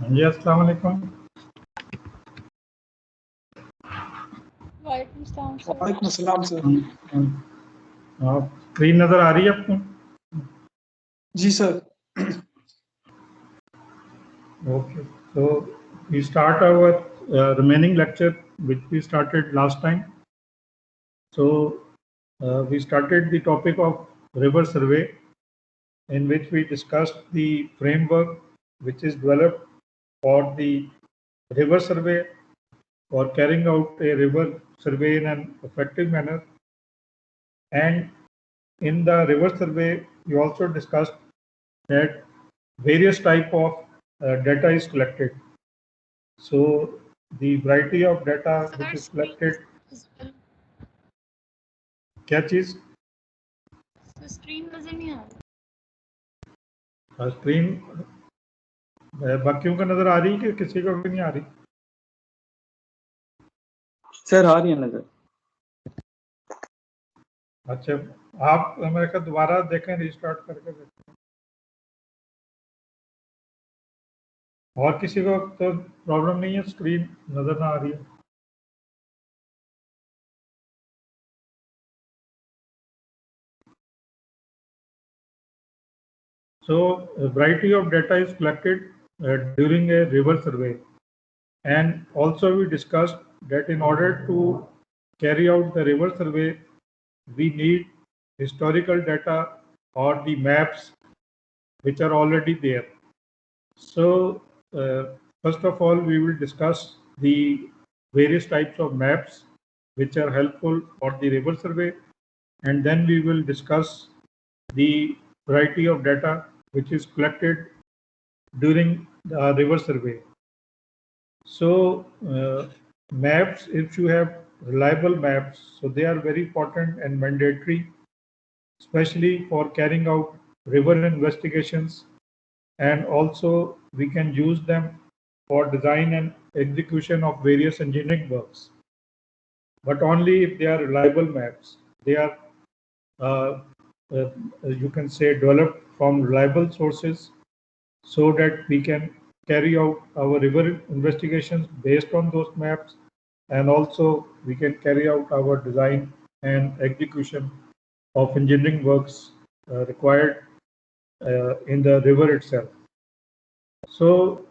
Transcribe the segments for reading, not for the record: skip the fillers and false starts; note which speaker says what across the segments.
Speaker 1: जी अस्सलाम वालेकुम।
Speaker 2: वालेकुम अस्सलाम सर।
Speaker 1: स्क्रीन नजर आ रही है आपको?
Speaker 2: जी sir.
Speaker 1: Okay, so we start our remaining lecture which we started last time. So we started the topic of river survey, in which we discussed the framework which is developed for the river survey, for carrying out a river survey in an effective manner. And in the river survey, we also discussed that various type of data is collected. So the variety of data which is collected, क्या चीज?
Speaker 3: Screen नजर नहीं आ
Speaker 1: screen बाकियों का नजर आ रही है कि किसी को भी नहीं आ रही?
Speaker 2: सर आ रही है नजर।
Speaker 1: अच्छा, आप मेरे को दोबारा देखें, रिस्टार्ट करके देखें। और किसी को तो प्रॉब्लम नहीं है, स्क्रीन नजर ना आ रही है? So a variety of data is collected during a river survey, and also we discussed that in order to carry out the river survey, we need historical data or the maps which are already there. So first of all, we will discuss the various types of maps which are helpful for the river survey, and then we will discuss the variety of data which is collected during the river survey. So maps, if you have reliable maps, so they are very important and mandatory, especially for carrying out river investigations, and also we can use them for design and execution of various engineering works, but only if they are reliable maps. They are you can say developed from reliable sources, so that we can carry out our river investigations based on those maps, and also we can carry out our design and execution of engineering works required in the river itself. So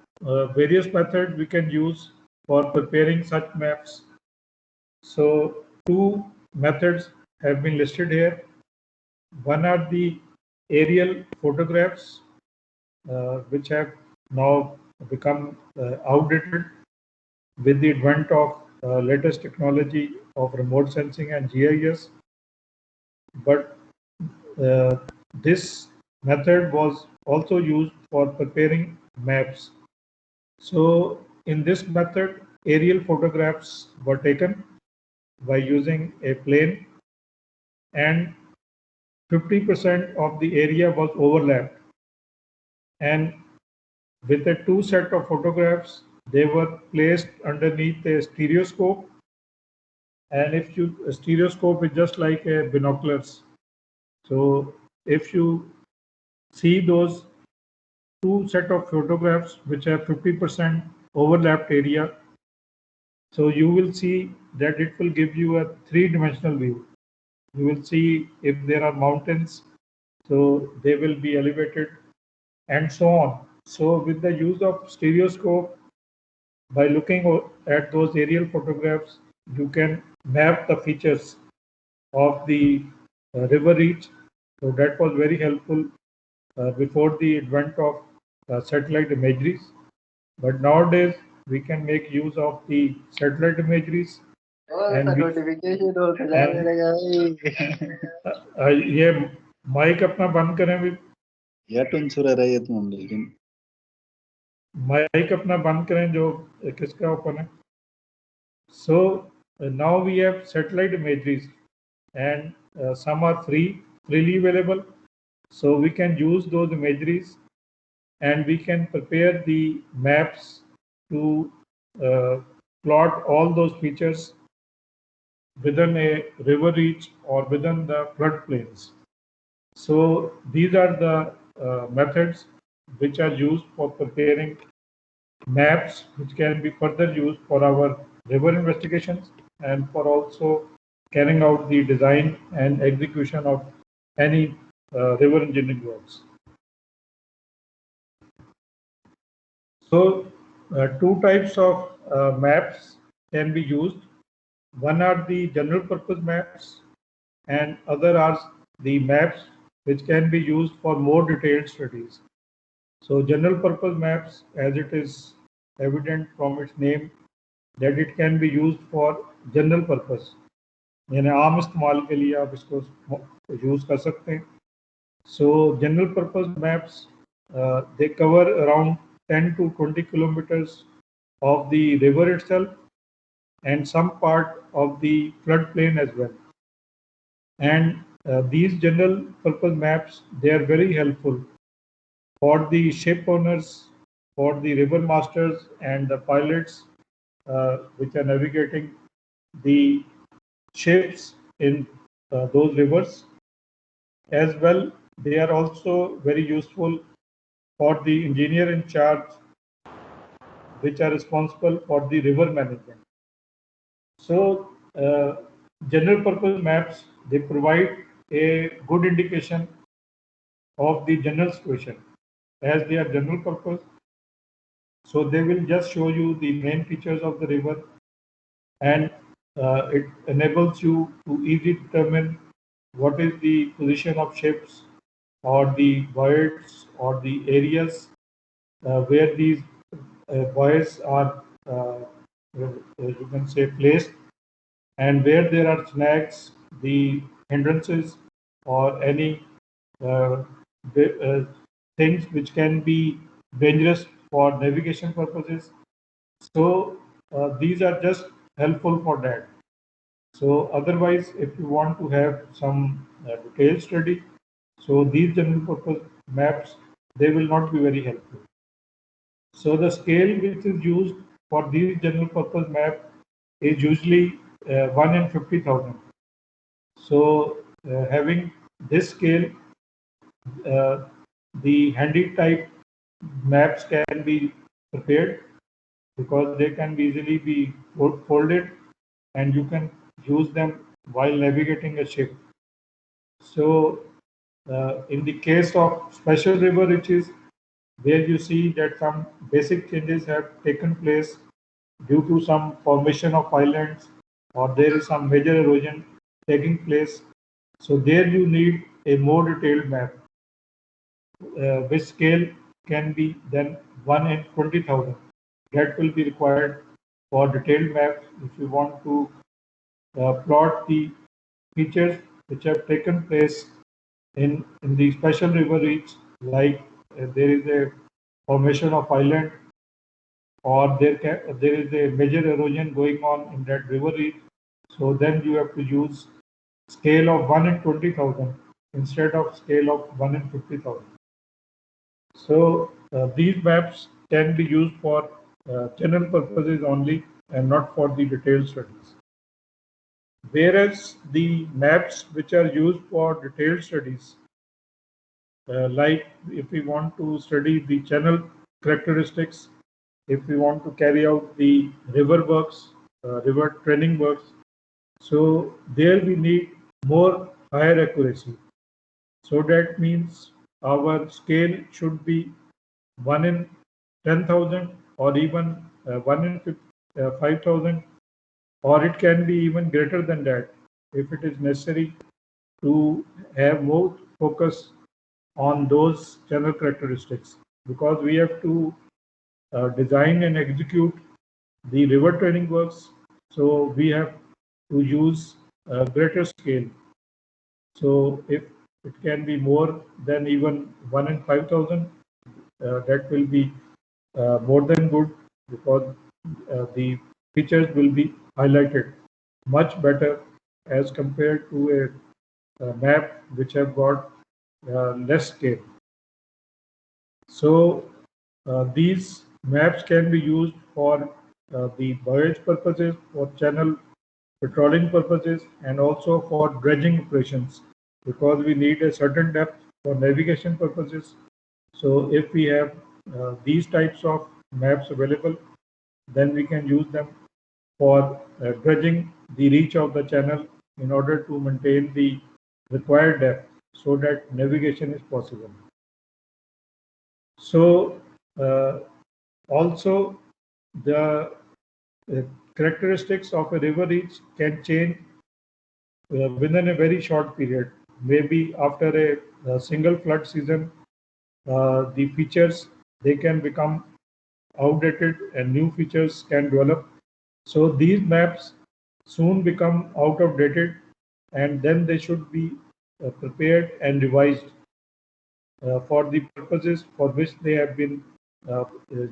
Speaker 1: various methods we can use for preparing such maps. So two methods have been listed here. One are the aerial photographs, which have now become outdated with the advent of latest technology of remote sensing and GIS. But this method was also used for preparing maps. So in this method, aerial photographs were taken by using a plane, and 50% of the area was overlapped, and with a two set of photographs, they were placed underneath a stereoscope. And if you, a stereoscope is just like a binoculars. So if you see those two set of photographs which have 50% overlapped area, so you will see that it will give you a three-dimensional view. You will see if there are mountains, so they will be elevated, and so on. So with the use of stereoscope, by looking at those aerial photographs, you can map the features of the river reach. So that was very helpful before the advent of satellite imageries. But nowadays we can make use of the satellite imageries. And ये mic अपना बंद करें भी, mic अपना बंद करें जो किसका ओपन है. So now we have satellite imageries, and some are freely available. So we can use those imageries, and we can prepare the maps to plot all those features within a river reach or within the floodplains. So these are the methods which are used for preparing maps which can be further used for our river investigations and for also carrying out the design and execution of any river engineering works. So, two types of maps can be used. One are the general purpose maps, and other are the maps which can be used for more detailed studies. So, general purpose maps, as it is evident from its name, that it can be used for general purpose. यानी आम इस्तेमाल के लिए आप इसको use कर सकते हैं. So general purpose maps, they cover around 10 to 20 kilometers of the river itself and some part of the floodplain as well. And these general purpose maps, they are very helpful for the ship owners, for the river masters and the pilots which are navigating the ships in those rivers. As well, they are also very useful for the engineer in charge, which are responsible for the river management. So, general purpose maps, they provide a good indication of the general situation as they are general purpose. So they will just show you the main features of the river, and it enables you to easily determine what is the position of ships or the voids or the areas where these buoys are, you can say, placed, and where there are snags, the hindrances, or any uh, things which can be dangerous for navigation purposes. So these are just helpful for that. So otherwise, if you want to have some detailed study, so these general purpose maps, they will not be very helpful. So the scale which is used for these general purpose map is usually 1 in 50,000. So having this scale, uh, the handy type maps can be prepared because they can easily be folded and you can use them while navigating a ship. So in the case of special river reaches, where you see that some basic changes have taken place due to some formation of islands or there is some major erosion taking place. So there you need a more detailed map, which scale can be then 1 in 20,000. That will be required for detailed maps if you want to plot the features which have taken place in the special river reach, like there is a formation of island or there is a major erosion going on in that river reach. So then you have to use scale of 1 in 20,000 instead of scale of 1 in 50,000. So these maps can be used for general purposes only and not for the detailed studies. Whereas the maps which are used for detailed studies, like if we want to study the channel characteristics, if we want to carry out the river works, river training works, so there we need more higher accuracy. So that means our scale should be 1 in 10,000 or even 1 in 5,000, or it can be even greater than that if it is necessary to have more focus on those general characteristics, because we have to design and execute the river training works. So we have to use a greater scale. So if it can be more than even 1 in 5,000, that will be more than good, because the features will be highlighted much better as compared to a map which have got less scale. So these maps can be used for the voyage purposes, for channel patrolling purposes, and also for dredging operations, because we need a certain depth for navigation purposes. So if we have these types of maps available, then we can use them for dredging the reach of the channel in order to maintain the required depth so that navigation is possible. So also the characteristics of a river reach can change within a very short period. Maybe after a single flood season, the features they can become outdated and new features can develop. So these maps soon become out of dated, and then they should be prepared and revised for the purposes for which they have been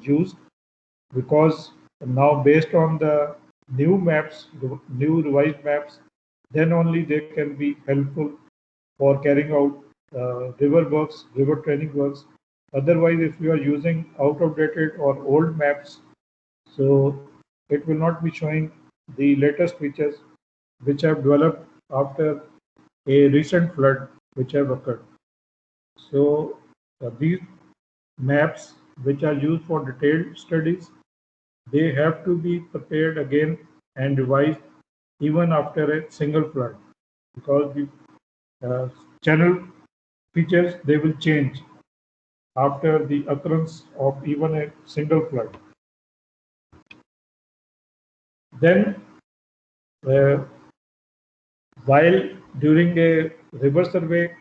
Speaker 1: used, because now based on the new maps, the new revised maps, then only they can be helpful for carrying out river works, river training works. Otherwise, if you are using out of dated or old maps, so it will not be showing the latest features which have developed after a recent flood which have occurred. So these maps which are used for detailed studies, they have to be prepared again and revised even after a single flood, because the uh, channel features they will change after the occurrence of even a single flood. Then uh, while during a river survey,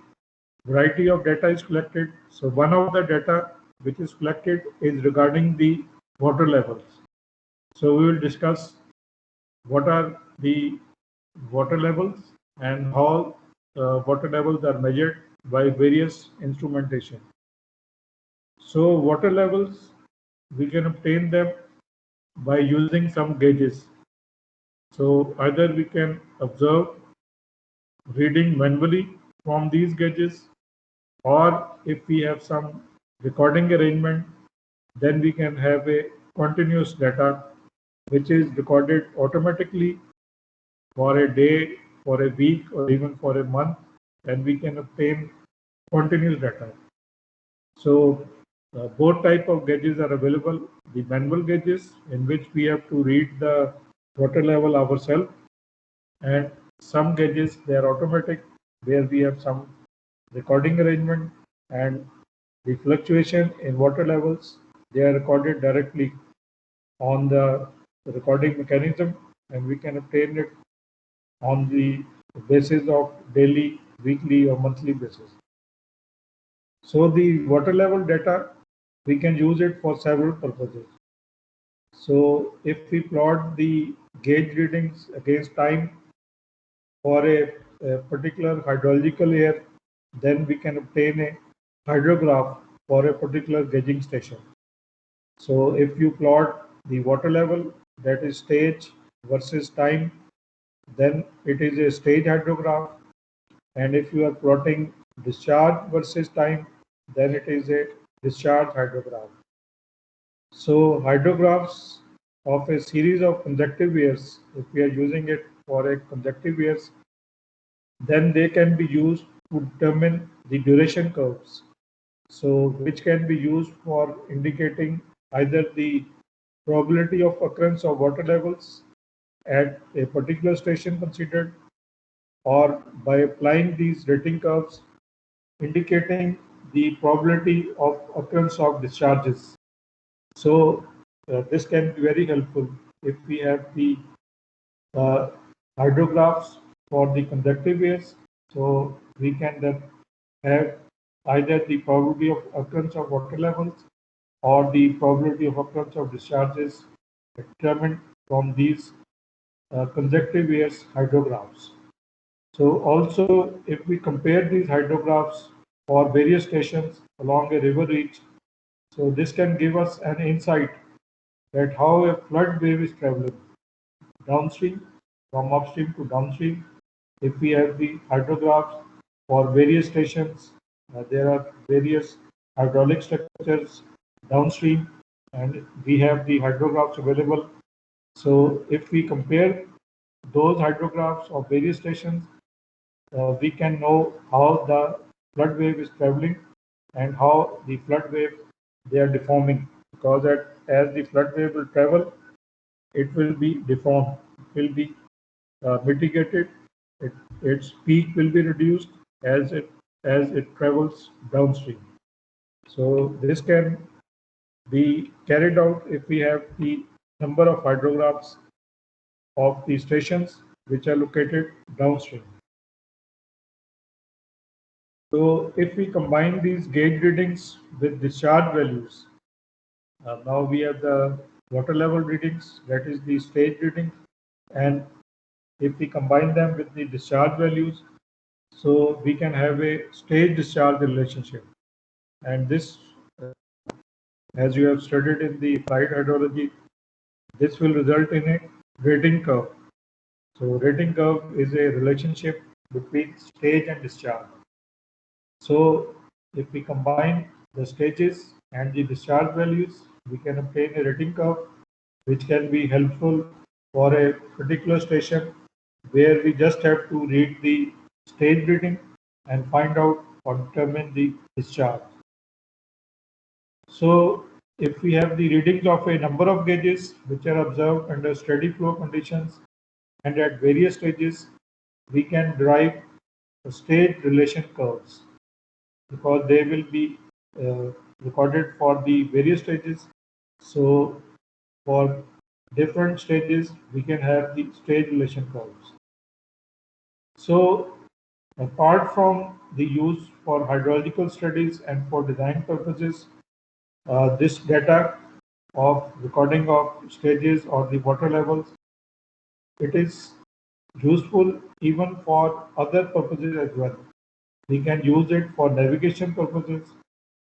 Speaker 1: variety of data is collected. So one of the data which is collected is regarding the water levels. So we will discuss what are the water levels and how water levels are measured by various instrumentation. So water levels, we can obtain them by using some gauges. So either we can observe reading manually from these gauges, or if we have some recording arrangement, then we can have a continuous data which is recorded automatically for a day, for a week, or even for a month, and we can obtain continuous data. So both type of gauges are available. The manual gauges, in which we have to read the water level ourselves, and some gauges they are automatic, where we have some recording arrangement, and the fluctuation in water levels they are recorded directly on the recording mechanism, and we can obtain it on the basis of daily, weekly, or monthly basis. So the water level data, we can use it for several purposes. So if we plot the gauge readings against time for a particular hydrological year, then we can obtain a hydrograph for a particular gauging station. So if you plot the water level, that is stage versus time, then it is a stage hydrograph. And if you are plotting discharge versus time, then it is a discharge hydrograph. So hydrographs of a series of consecutive years, if we are using it for a consecutive years, then they can be used to determine the duration curves. So which can be used for indicating either the probability of occurrence of water levels at a particular station considered, or by applying these rating curves indicating the probability of occurrence of discharges. So this can be very helpful if we have the uh, hydrographs for the conductive years. So we can then have either the probability of occurrence of water levels or the probability of occurrence of discharges determined from these consecutive years hydrographs. So also, if we compare these hydrographs for various stations along a river reach, so this can give us an insight that how a flood wave is traveling downstream, from upstream to downstream. If we have the hydrographs for various stations, there are various hydraulic structures downstream, and we have the hydrographs available. So if we compare those hydrographs of various stations, we can know how the flood wave is traveling and how the flood wave they are deforming because as the flood wave will travel, it will be deformed, it will be mitigated, its peak will be reduced as it travels downstream. So this can be carried out if we have the number of hydrographs of the stations which are located downstream. So if we combine these gauge readings with discharge values, now we have the water level readings, that is the stage reading, and if we combine them with the discharge values, so we can have a stage discharge relationship. And this, as you have studied in the flight hydrology, this will result in a rating curve. So rating curve is a relationship between stage and discharge. So if we combine the stages and the discharge values, we can obtain a rating curve which can be helpful for a particular station where we just have to read the stage reading and find out or determine the discharge. So if we have the readings of a number of gauges which are observed under steady flow conditions and at various stages, we can derive stage relation curves because they will be recorded for the various stages. So for different stages, we can have the stage relation curves. So apart from the use for hydrological studies and for design purposes, this data of recording of stages or the water levels, it is useful even for other purposes as well. We can use it for navigation purposes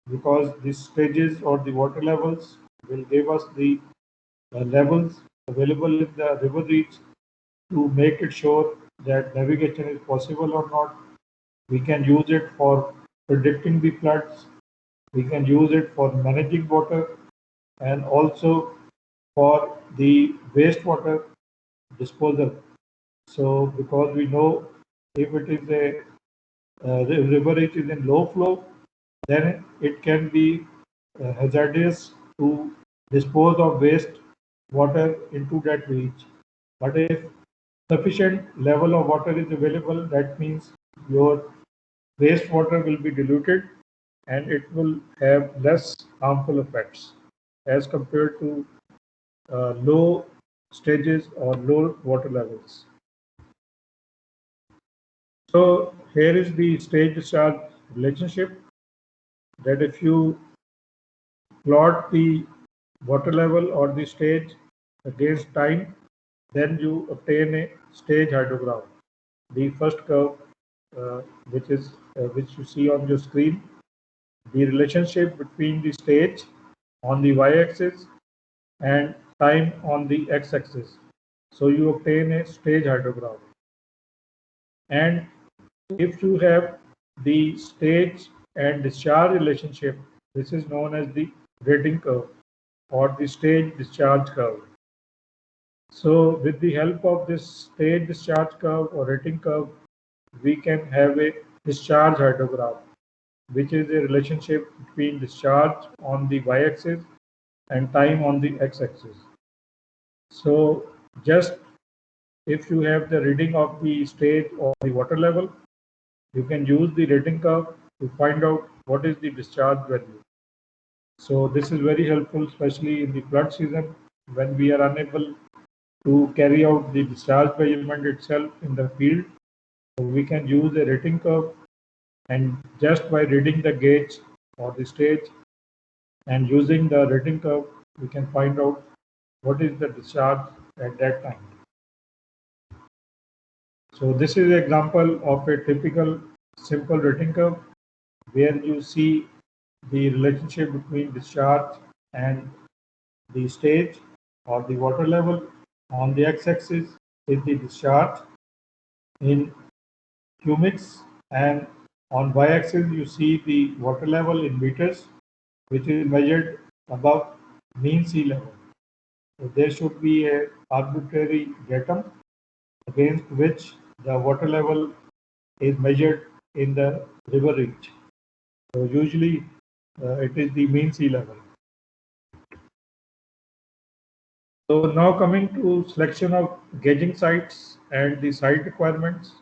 Speaker 1: because the stages or the water levels will give us the levels available in the river reach to make it sure that navigation is possible or not. We can use it for predicting the floods. We can use it for managing water and also for the wastewater disposal. So because we know if it is the river reach is in low flow, then it can be hazardous to dispose of waste water into that reach. But if sufficient level of water is available, that means your wastewater will be diluted and it will have less harmful effects as compared to low stages or low water levels. So here is the stage discharge relationship, that if you plot the water level or the stage against time, then you obtain a stage hydrograph. The first curve, which you see on your screen, the relationship between the stage on the y-axis and time on the x-axis. So you obtain a stage hydrograph. And if you have the stage and discharge relationship, this is known as the rating curve or the stage discharge curve. So with the help of this stage discharge curve or rating curve, we can have a discharge hydrograph, which is a relationship between discharge on the y-axis and time on the x-axis. So just if you have the reading of the stage or the water level, you can use the rating curve to find out what is the discharge value. So this is very helpful, especially in the flood season when we are unable to carry out the discharge measurement itself in the field. So we can use a rating curve, and just by reading the gauge or the stage and using the rating curve, we can find out what is the discharge at that time. So this is an example of a typical simple rating curve where you see the relationship between discharge and the stage or the water level. On the x-axis is the discharge in cubics, and on y-axis you see the water level in meters, which is measured above mean sea level. So there should be a arbitrary datum against which the water level is measured in the river reach. So usually it is the mean sea level. So now coming to selection of gauging sites and the site requirements.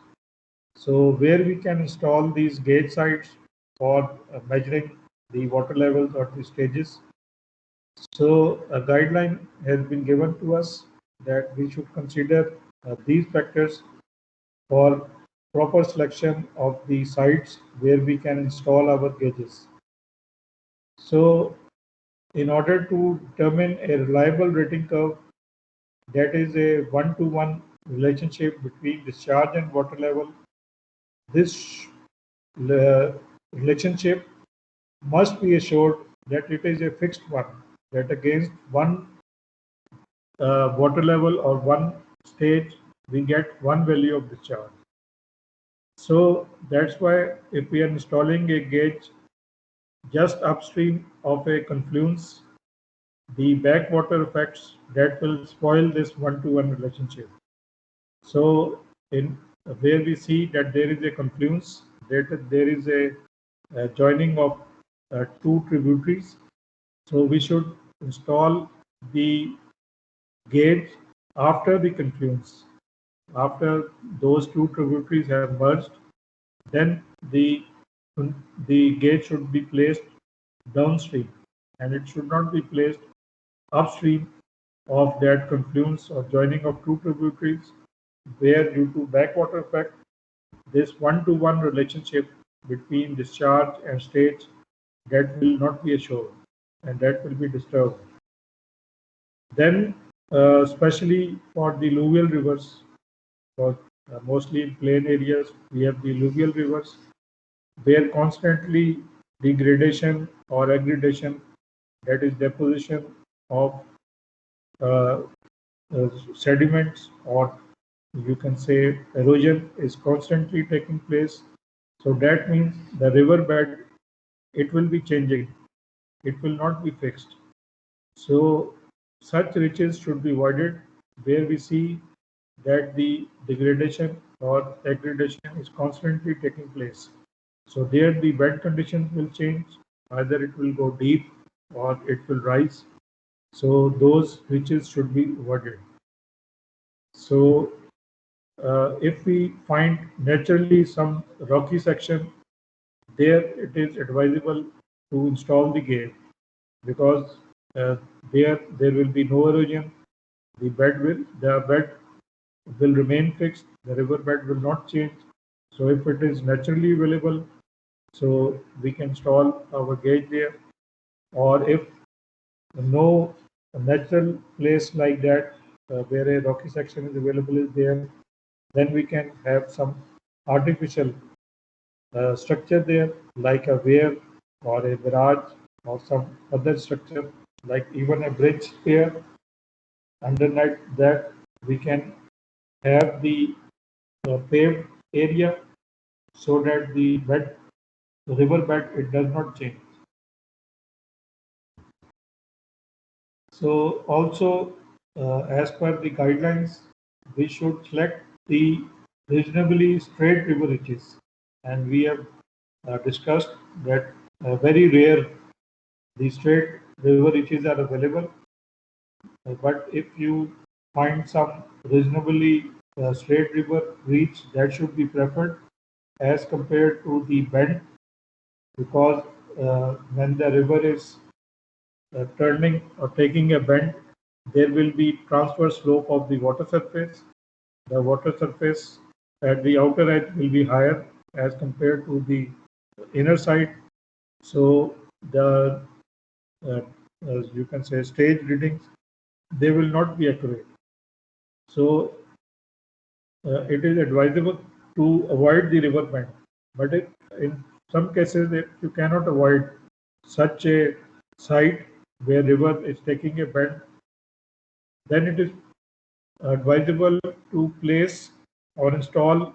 Speaker 1: So where we can install these gauge sites for measuring the water levels or the stages. So a guideline has been given to us that we should consider these factors for proper selection of the sites where we can install our gauges. So in order to determine a reliable rating curve, that is a one-to-one relationship between discharge and water level, this relationship must be assured that it is a fixed one, that against one water level or one stage, we get one value of discharge. So that's why if we are installing a gauge just upstream of a confluence, the backwater effects that will spoil this one-to-one relationship. So in where we see that there is a confluence, that there is a joining of two tributaries. So we should install the gauge after the confluence. After those two tributaries have merged, then the gauge should be placed downstream, and it should not be placed upstream of that confluence or joining of two tributaries, where due to backwater effect, this one-to-one relationship between discharge and stage, that will not be assured, and that will be disturbed. Then, especially for the alluvial rivers, for mostly in plain areas, we have the alluvial rivers, where constantly degradation or aggradation, that is deposition of uh, sediments, or you can say erosion, is constantly taking place. So that means the river bed, it will be changing. It will not be fixed. So such ridges should be avoided where we see that the degradation or aggradation is constantly taking place. So there the bed conditions will change. Either it will go deep or it will rise. So those ridges should be avoided. So if we find naturally some rocky section, there it is advisable to install the gauge, because there will be no erosion. The bed will remain fixed. The river bed will not change. So if it is naturally available, so we can install our gauge there. Or if no natural place like that where a rocky section is available is there, then we can have some artificial structure there, like a weir or a barrage or some other structure, like even a bridge here. Underneath that, we can have the paved area so that the river bed, it does not change. So also, as per the guidelines, we should select the reasonably straight river reaches, and we have discussed that very rare the straight river reaches are available. But if you find some reasonably straight river reach, that should be preferred as compared to the bend, because when the river is turning or taking a bend, there will be transverse slope of the water surface. The water surface at the outer edge will be higher as compared to the inner side. So the uh, as you can say stage readings, they will not be accurate. So it is advisable to avoid the river bend. But in some cases, if you cannot avoid such a site where river is taking a bend, then it is advisable to place or install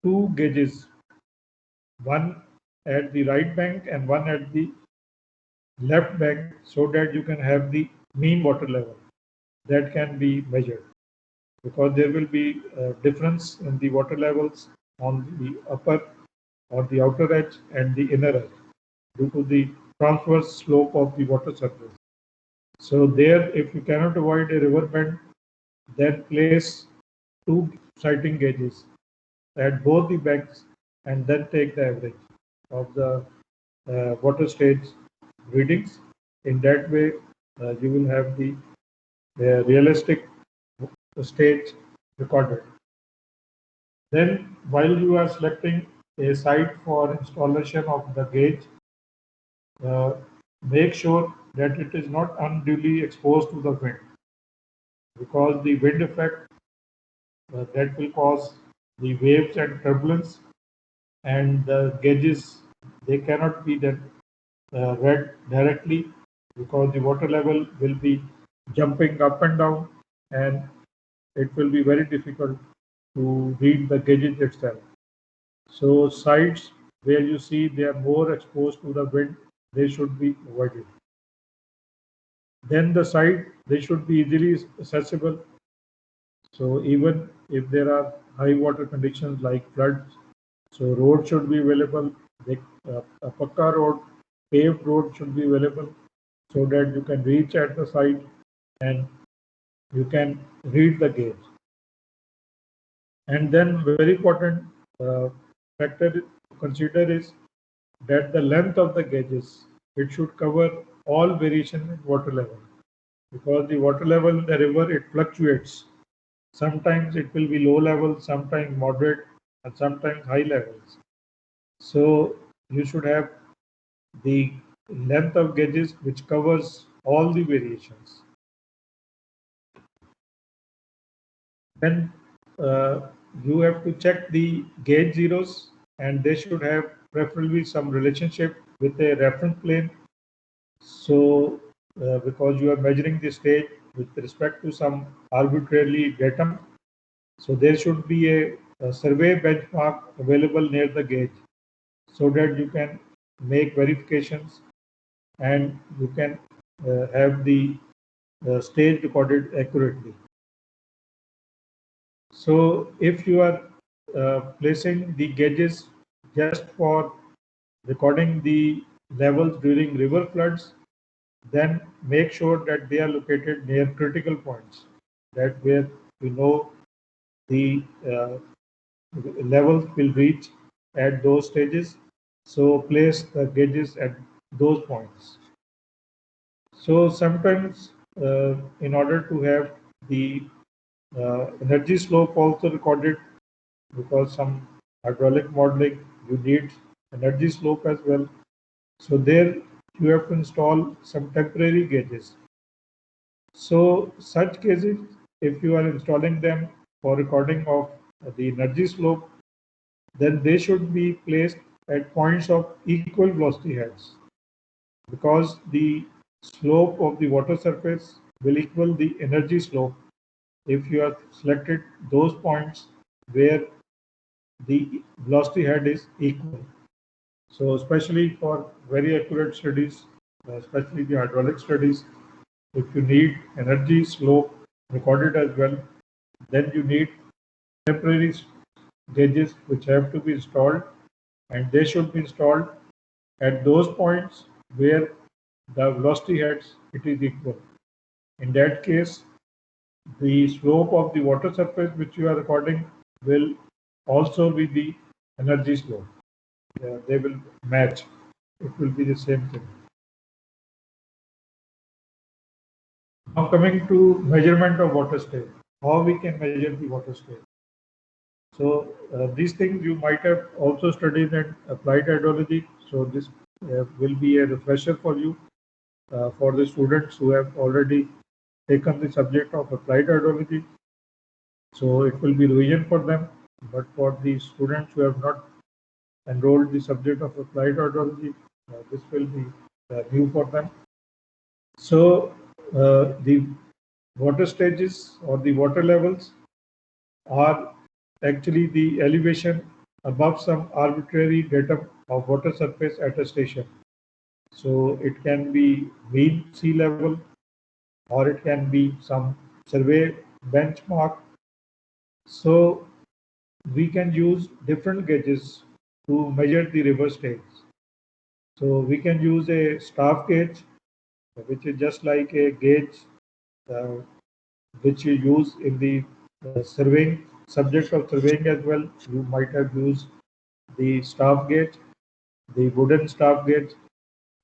Speaker 1: two gauges, one at the right bank and one at the left bank, so that you can have the mean water level that can be measured, because there will be a difference in the water levels on the upper or the outer edge and the inner edge due to the transverse slope of the water surface. So there, if you cannot avoid a river bend, then place two sighting gauges at both the banks and then take the average of the water stage readings. In that way, you will have the realistic stage recorded. Then, while you are selecting a site for installation of the gauge, uh, make sure that it is not unduly exposed to the wind, because the wind effect that will cause the waves and turbulence, and the gauges, they cannot be then read directly, because the water level will be jumping up and down, and it will be very difficult to read the gauges itself. So sites where you see they are more exposed to the wind, they should be avoided. Then the site, they should be easily accessible. So even if there are high water conditions like floods, so road should be available. A Pakka road, paved road should be available, so that you can reach at the site and you can read the gauge. And then very important factor to consider is that the length of the gauges, it should cover all variation in water level, because the water level in the river, it fluctuates. Sometimes it will be low level, sometimes moderate, and sometimes high levels. So you should have the length of gauges which covers all the variations. Then you have to check the gauge zeros, and they should have preferably some relationship with a reference plane. So because you are measuring the stage with respect to some arbitrarily datum, so there should be a survey benchmark available near the gauge, so that you can make verifications and you can have the stage recorded accurately. So if you are placing the gauges just for recording the levels during river floods, then make sure that they are located near critical points, that where we know the levels will reach at those stages. So place the gauges at those points. So sometimes in order to have the energy slope also recorded, because some hydraulic modeling, you need energy slope as well. So there you have to install some temporary gauges. So such cases, if you are installing them for recording of the energy slope, then they should be placed at points of equal velocity heads, because the slope of the water surface will equal the energy slope if you have selected those points where the velocity head is equal. So especially for very accurate studies, especially the hydraulic studies, if you need energy slope recorded as well, then you need temporary gauges which have to be installed, and they should be installed at those points where the velocity heads, it is equal. In that case, the slope of the water surface which you are recording will also be the energy slope. They will match. It will be the same thing. Now coming to measurement of water state, how we can measure the water state. So these things you might have also studied in applied hydrology. So this will be a refresher for you, for the students who have already taken the subject of applied hydrology. So it will be revision for them. But for the students who have not enrolled the subject of applied hydrology, this will be new for them. So the water stages or the water levels are actually the elevation above some arbitrary datum of water surface at a station. So it can be mean sea level, or it can be some survey benchmark. So we can use different gauges to measure the river stage. So we can use a staff gauge, which is just like a gauge uh, which you use in the surveying subject of surveying as well. You might have used the staff gauge, the wooden staff gauge.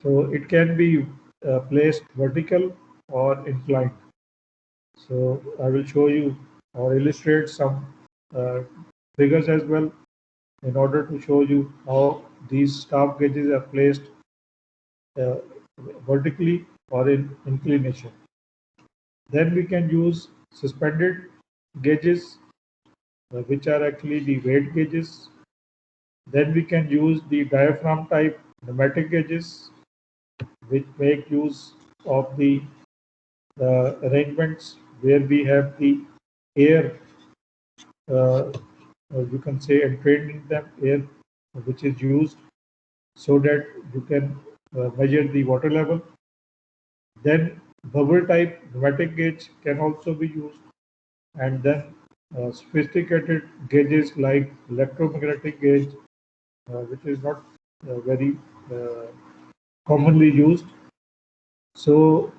Speaker 1: So it can be placed vertical or inclined. So I will show you or illustrate some uh, figures as well in order to show you how these staff gauges are placed uh, vertically or in inclination. Then we can use suspended gauges, which are actually the weight gauges. Then we can use the diaphragm type pneumatic gauges, which make use of the arrangements where we have the air, you can say, entrained in them, air which is used so that you can measure the water level. Then bubble type pneumatic gauge can also be used, and then sophisticated gauges like electromagnetic gauge, which is not very uh, commonly used. So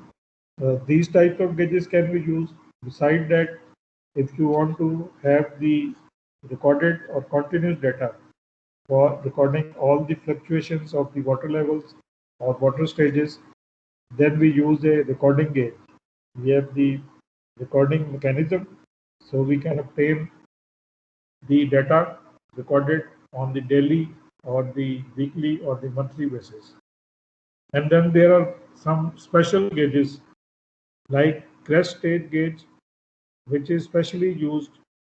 Speaker 1: these types of gauges can be used. Beside that, if you want to have the recorded or continuous data for recording all the fluctuations of the water levels or water stages, then we use a recording gauge. We have the recording mechanism, so we can obtain the data recorded on the daily or the weekly or the monthly basis. And then there are some special gauges like crest stage gauge, which is specially used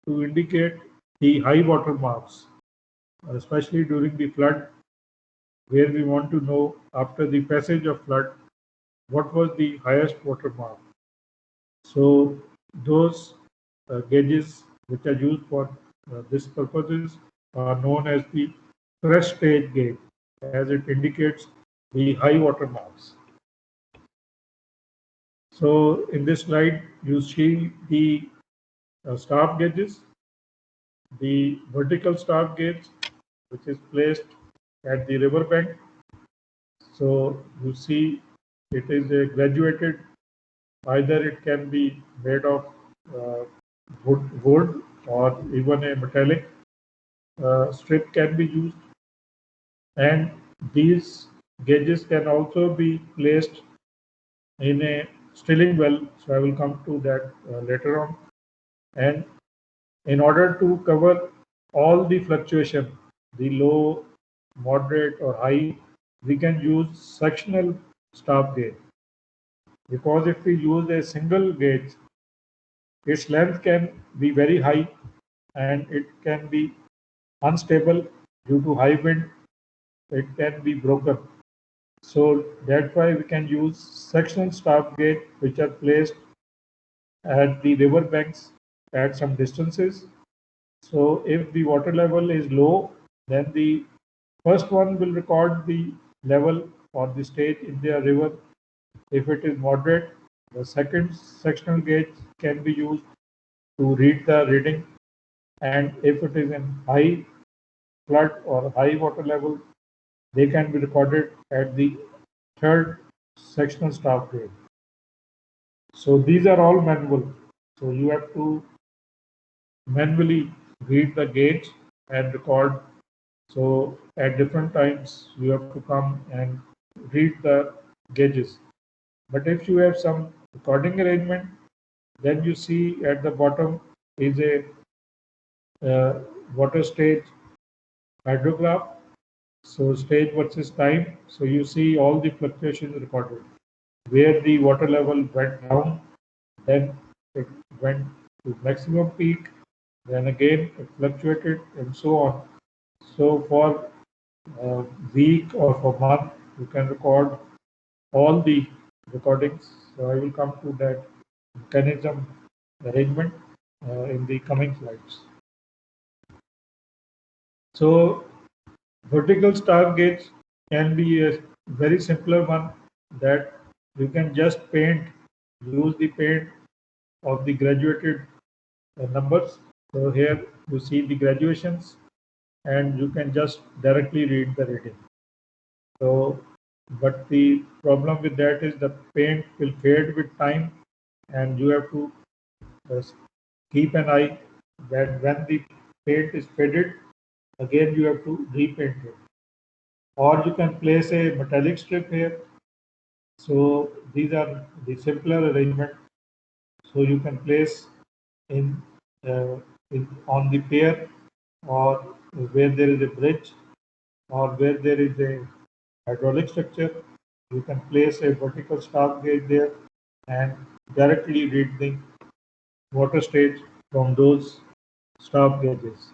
Speaker 1: to indicate the high water marks, especially during the flood, where we want to know after the passage of flood what was the highest water mark. So those gauges which are used for this purposes are known as the crest stage gauge, as it indicates the high water marks. So in this slide, you see the staff gauges, the vertical staff gauge, which is placed at the river bank. So you see it is a graduated, either it can be made of uh, wood or even a metallic strip can be used. And these gauges can also be placed in a stilling well. So I will come to that later on. And in order to cover all the fluctuation, the low, moderate or high, we can use sectional staff gauge. Because if we use a single gauge, its length can be very high and it can be unstable due to high wind. It can be broken. So that's why we can use sectional staff gauge which are placed at the river banks at some distances. So if the water level is low, then the first one will record the level or the stage in the river. If it is moderate, the second sectional gauge can be used to read the reading. And if it is in high flood or high water level, they can be recorded at the third sectional staff gauge. So these are all manual. So you have to manually read the gauge and record. So at different times you have to come and read the gauges. But if you have some recording arrangement, then you see at the bottom is a water stage hydrograph. So stage versus time. So you see all the fluctuations recorded. Where the water level went down, then it went to maximum peak, then again it fluctuated and so on. So for a week or for month, you can record all the recordings. So I will come to that mechanism arrangement in the coming slides. So vertical staff gauge can be a very simpler one that you can just use the paint of the graduated numbers. So here you see the graduations and you can just directly read the reading. So but the problem with that is the paint will fade with time, and you have to keep an eye that when the paint is faded, again you have to repaint it. Or you can place a metallic strip here. So these are the simpler arrangement. So you can place in, uh, on the pier, or where there is a bridge, or where there is a hydraulic structure. You can place a vertical stop gauge there and directly read the water stage from those stop gauges.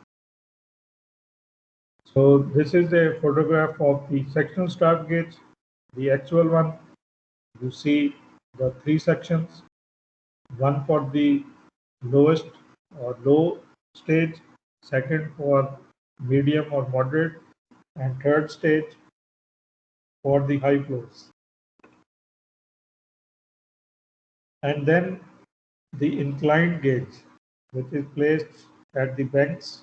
Speaker 1: So this is a photograph of the sectional stop gauge. The actual one, you see the three sections, one for the lowest or low stage, second for medium or moderate, and third stage for the high flows. And then the inclined gauge, which is placed at the banks.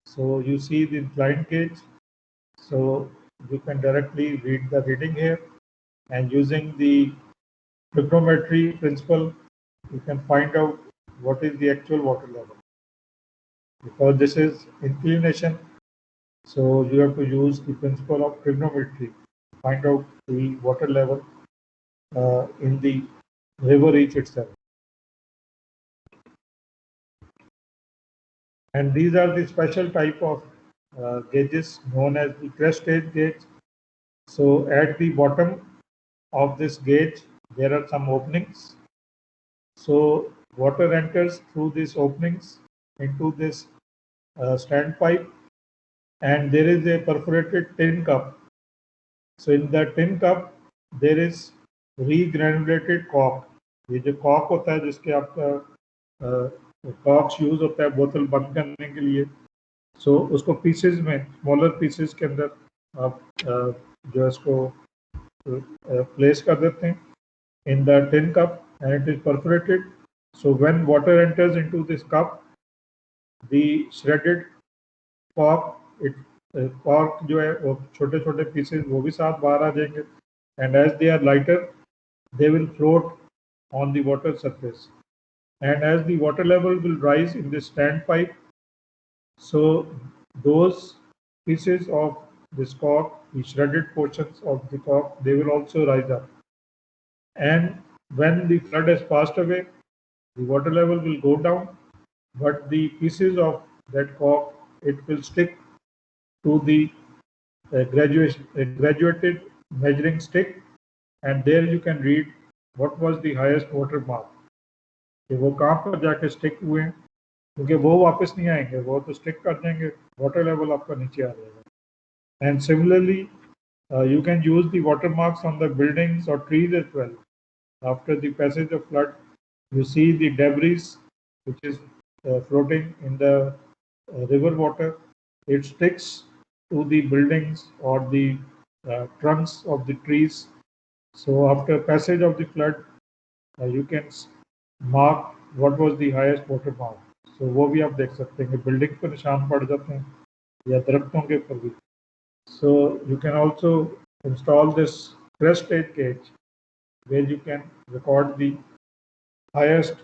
Speaker 1: So you see the inclined gauge. So you can directly read the reading here, and using the trigonometry principle, you can find out what is the actual water level. Because this is inclination, so you have to use the principle of trigonometry to find out the water level in the river reach itself. And these are the special type of gauges known as the crest gauge gauge. So at the bottom of this gauge, there are some openings. So water enters through these openings into this standpipe, and there is a perforated tin cup. So in the tin cup, there is regranulated cork. ये जो cork होता है जिसके आपका corks use होता है बोतल बंद करने के लिए, सो उसको पीसेस में स्मॉलर पीसेस के अंदर आप जो है इसको प्लेस कर देते हैं in the tin cup, and it is perforated. So when water enters into this cup, the shredded cork, cork जो है वो छोटे छोटे पीसेस वो भी साथ बाहर आ जाएंगे, and as they are lighter, they will float on the water surface. And as the water level will rise in the standpipe, so those pieces of this cork, the shredded portions of the cork, they will also rise up. And when the flood has passed away, the water level will go down, but the pieces of that cork, it will stick to the graduated measuring stick, and there you can read what was the highest water mark. कि वो कहाँ पर जाके stick हुए हैं, क्योंकि वो वापस नहीं आएंगे, वो तो स्टिक कर देंगे, वाटर लेवल आपका नीचे आ जाएगा. And similarly, you can use the watermarks on the buildings or trees as well. After the passage of flood, you see the debris which is floating in the river water. It sticks to the buildings or the trunks of the trees. So after passage of the flood, you can mark what was the highest water mark. So वो भी आप देख सकते हैं कि building पर निशान पड़ जाते हैं या दरख्तों के ऊपर भी. So you can also install this crest gauge where you can record the highest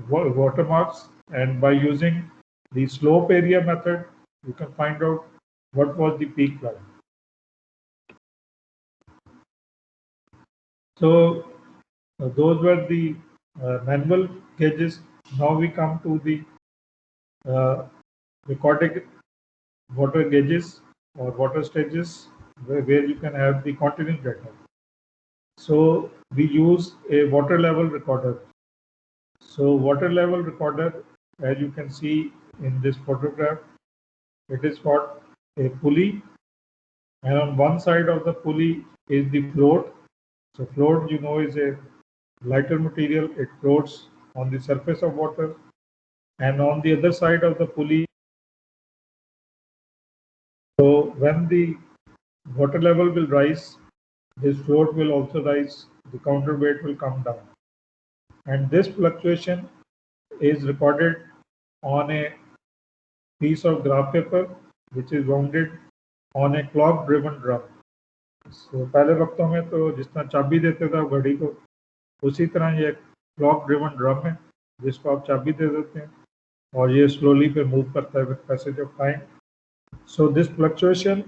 Speaker 1: watermarks, and by using the slope area method, you can find out what was the peak flood. So those were the manual gauges. Now we come to the recorded water gauges or water stages where you can have the continuous data. So we use a water level recorder. So water level recorder, as you can see in this photograph, it is got a pulley, and on one side of the pulley is the float. So float, you know, is a lighter material. It floats on the surface of water, and on the other side of the pulley, so when the water level will rise, this float will also rise, the counterweight will come down. And this fluctuation is recorded on a piece of graph paper which is rounded on a clock driven drum. So पहले वक्तों में तो जिस तरह चाबी देते थे घड़ी को, उसी तरह ये क्लॉक ड्रिवन ड्रम है जिसको आप चाबी दे देते हैं और ये स्लोली पे मूव करता है with passage of time. So this fluctuation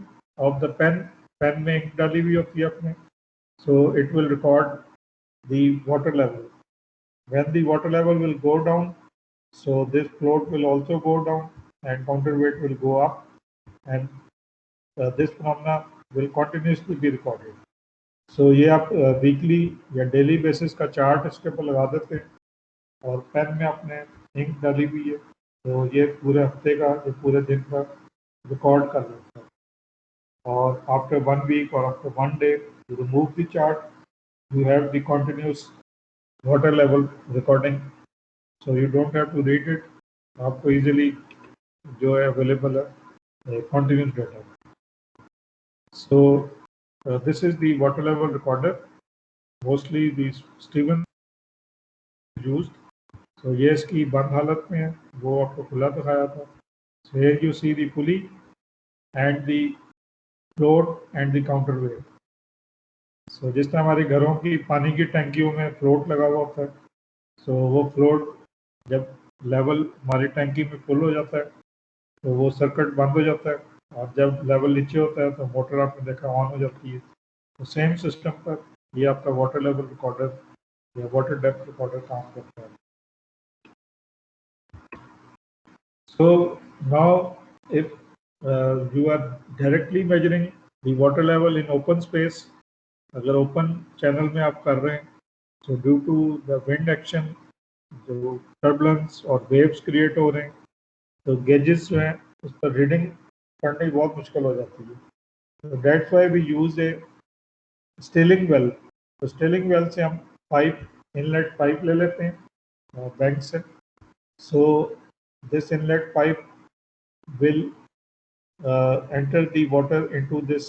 Speaker 1: of the pen में इंक डाली हुई होती है अपने, so it will record the water level. When the water level will go down, so this float will also go down and counterweight will go up, and this phenomena will continuously be recorded. So ये आप weekly या daily basis का chart इसके ऊपर लगा देते हैं और पेन में आपने इंक डाली हुई है, तो ये पूरे हफ्ते का, ये पूरे दिन का रिकॉर्ड कर लेता है. और after 1 week or after 1 day you remove the chart, you have the continuous water level recording, so you don't have to read it. आपको easily जो है अवेलेबल है continuous data. So this is the water level recorder, mostly the Stevens used. So ये इसकी बंद हालत में है, वो आपको खुला दिखाया था. So here you see the pulley and the float and the counterweight. So जिस तरह हमारे घरों की पानी की टंकियों में फ्लोट लगा हुआ होता है, so वो फ्लोट जब लेवल हमारी टंकी में फुल हो जाता है तो वो सर्किट बंद हो जाता है, और जब लेवल नीचे होता है तो मोटर आपने देखा ऑन हो जाती है. तो सेम सिस्टम पर ये आपका वाटर लेवल रिकॉर्डर या वाटर डेप्थ रिकॉर्डर काम करता है. So now if you are directly measuring the water level in open space, अगर ओपन चैनल में आप कर रहे हैं, so due to the wind action जो टर्बुलेंस और वेव्स क्रिएट हो रहे हैं, तो गेजेस जो हैं उस पर रीडिंग करनी बहुत मुश्किल हो जाती है. तो that's why we use a stilling well. तो स्टिलिंग वेल से हम पाइप, इनलेट पाइप ले लेते हैं बैंक से. So this inlet pipe will enter the water into this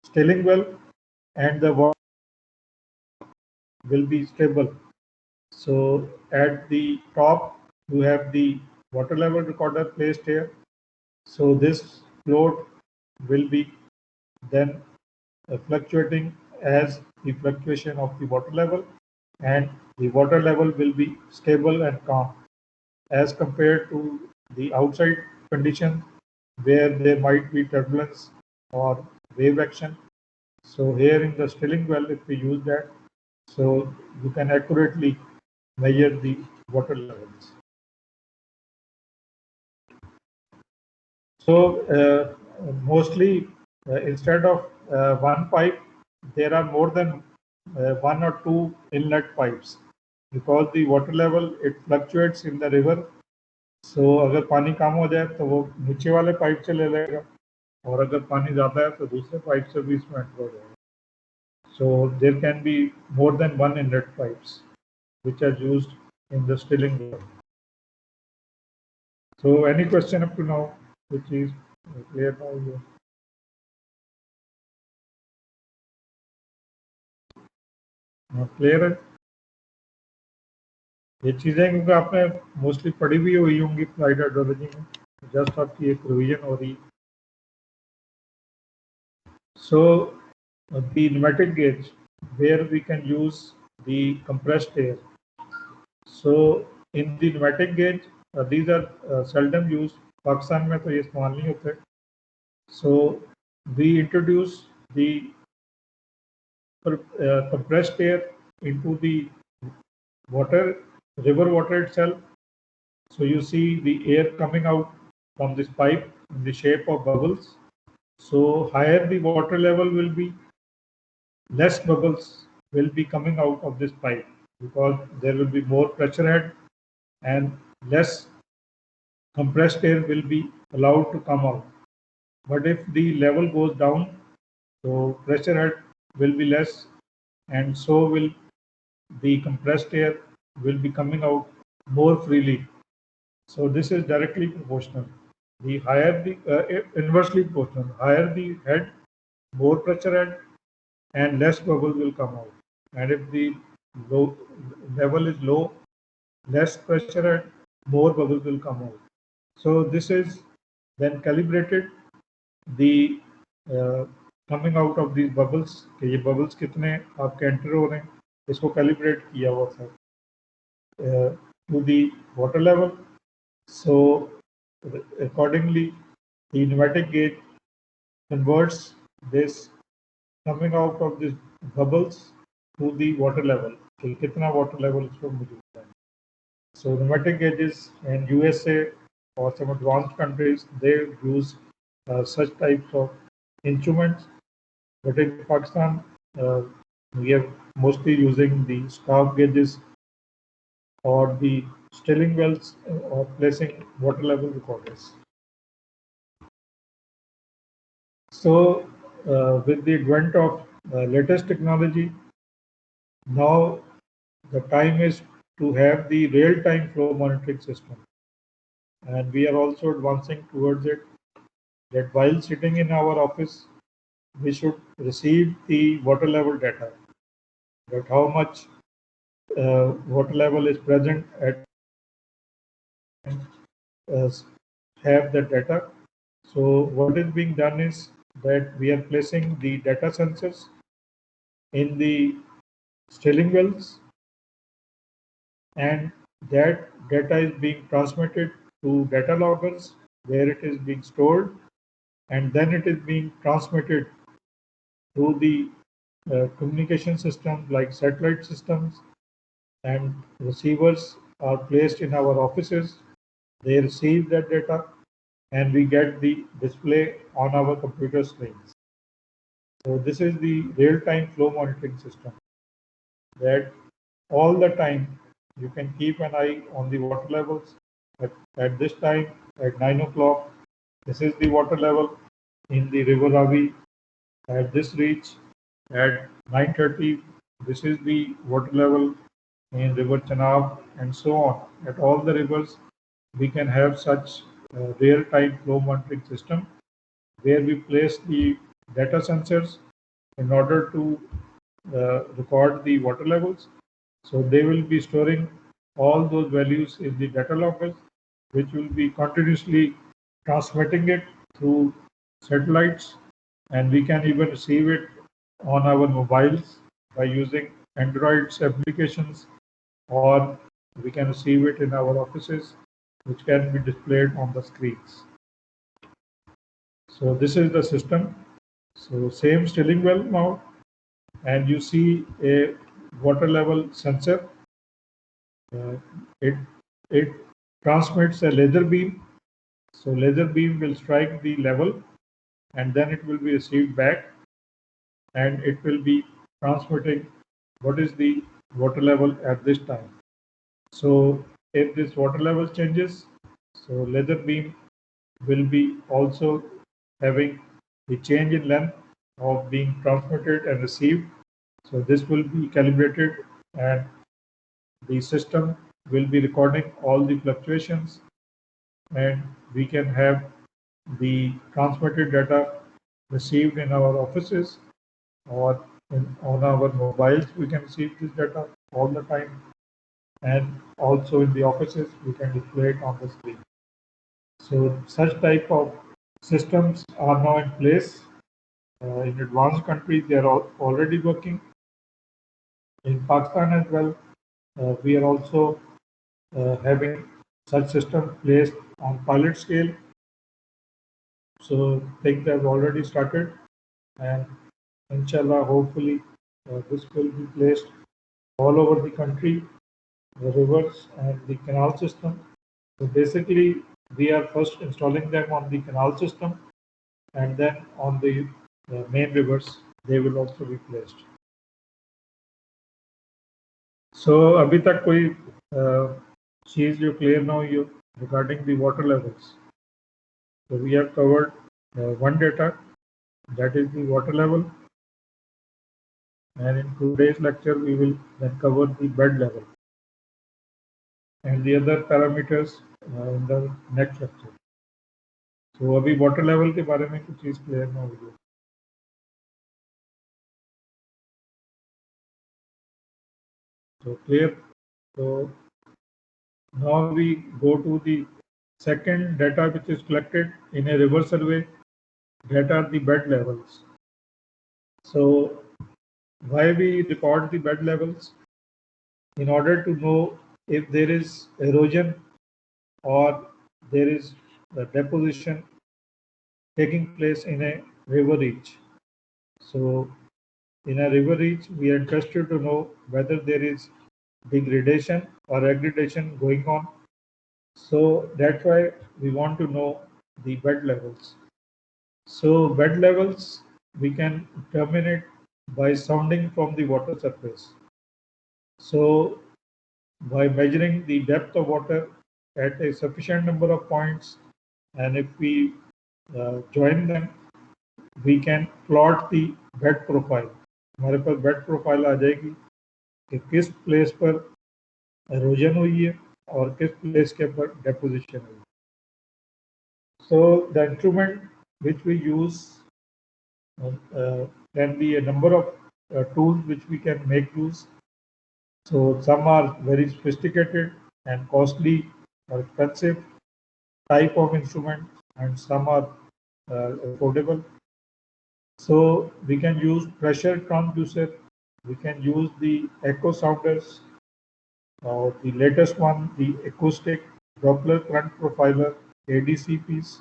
Speaker 1: stilling well, and the water will be stable. So at the top you have the water level recorder placed here. So this float will be then fluctuating as the fluctuation of the water level, and the water level will be stable and calm as compared to the outside condition where there might be turbulence or wave action. So here in the stilling well, if we use that, so you can accurately measure the water levels. So mostly instead of one pipe, there are more than 1 or 2 inlet pipes, because the water level, it fluctuates in the river. So अगर पानी कम हो जाए तो वो नीचे वाले pipe से ले लेगा, और अगर पानी ज़्यादा है तो दूसरे पाइप से भी इसमें एंटर हो जाएगा. So there can be more than 1 inlet pipes which are used in the stilling well. So any question up to now which is clear now? Clear है ये चीज़ें, क्योंकि आपने मोस्टली पढ़ी भी हुई होंगी फ्लाइट हाइड्रोलॉजी में, जस्ट आपकी एक रिवीजन हो रही. सो the pneumatic gauge where we can use the compressed air. So in the pneumatic gauge, these are seldom used. Pakistan में तो ये इस्तेमाल नहीं होते. So we introduce the compressed air into the river water itself. So you see the air coming out from this pipe in the shape of bubbles. So higher the water level will be, less bubbles will be coming out of this pipe, because there will be more pressure head and less compressed air will be allowed to come out. But if the level goes down, so pressure head will be less, and so will the compressed air will be coming out more freely. So this is directly proportional. The higher the inversely proportional. Higher the head, more pressure head, and less bubble will come out. And if the level is low, less pressure head, more bubbles will come out. So this is then calibrated. The coming out of these bubbles कि ये bubbles कितने आपके enter हो रहे हैं, इसको calibrate किया हुआ था to the water level. So accordingly, the pneumatic gauge converts this coming out of these bubbles to the water level. कि कितना water level इसमें मौजूद है. So pneumatic gauges in USA or some advanced countries, they use such types of instruments. But in Pakistan, we are mostly using the staff gauges or the stilling wells or placing water level recorders. So with the advent of latest technology, now the time is to have the real-time flow monitoring system. And we are also advancing towards it, that while sitting in our office, we should receive the water level data, that how much water level is present at have that data. So what is being done is that we are placing the data sensors in the stilling wells, and that data is being transmitted to data loggers where it is being stored, and then it is being transmitted through the communication systems like satellite systems, and receivers are placed in our offices. They receive that data and we get the display on our computer screens. So this is the real-time flow monitoring system, that all the time you can keep an eye on the water levels. At this time, at 9 o'clock, this is the water level in the river Ravi. At this reach, at 9:30, this is the water level in river Chenab, and so on. At all the rivers, we can have such real-time flow monitoring system where we place the data sensors in order to record the water levels. So they will be storing all those values in the data loggers, which will be continuously transmitting it through satellites, and we can even receive it on our mobiles by using Android's applications, or we can receive it in our offices, which can be displayed on the screens. So this is the system. So same stilling well now, and you see a water level sensor. It transmits a laser beam. So laser beam will strike the level, and then it will be received back, and it will be transmitting what is the water level at this time. So if this water level changes, so laser beam will be also having the change in length of being transmitted and received. So this will be calibrated, and the system will be recording all the fluctuations, and we can have the transmitted data received in our offices or on our mobiles. We can receive this data all the time, and also in the offices we can display it on the screen. So such type of systems are now in place. In advanced countries, they are already working. In Pakistan as well, we are also having such systems placed on pilot scale. So things have already started, and inshallah, hopefully, this will be placed all over the country, the rivers and the canal system. So basically, we are first installing them on the canal system, and then on the main rivers, they will also be placed. So अभी तक कोई चीज जो clear ना हुई हो regarding the water levels. So we have covered one data, that is the water level, and in today's lecture we will then cover the bed level and the other parameters in the next lecture. So अभी water level के बारे में कुछ चीज clear ना हुई हो. So clear. So now we go to the second data which is collected in a river survey. that are the bed levels. So why we record the bed levels? In order to know if there is erosion or there is a deposition taking place in a river reach. So in a river reach, we are interested to know whether there is degradation or aggradation going on. So that's why we want to know the bed levels. So bed levels we can determine it by sounding from the water surface. So by measuring the depth of water at a sufficient number of points, and if we join them, we can plot the bed profile. हमारे पास bed profile आ जाएगी कि किस place पर erosion हुई है और किस place के ऊपर deposition हुई है. So the instrument which we use can be a number of tools which we can make use. So some are very sophisticated and costly or expensive type of instrument, and some are affordable. So we can use pressure transducer, we can use the echo sounders, or the latest one, the acoustic Doppler current profiler, ADCPs,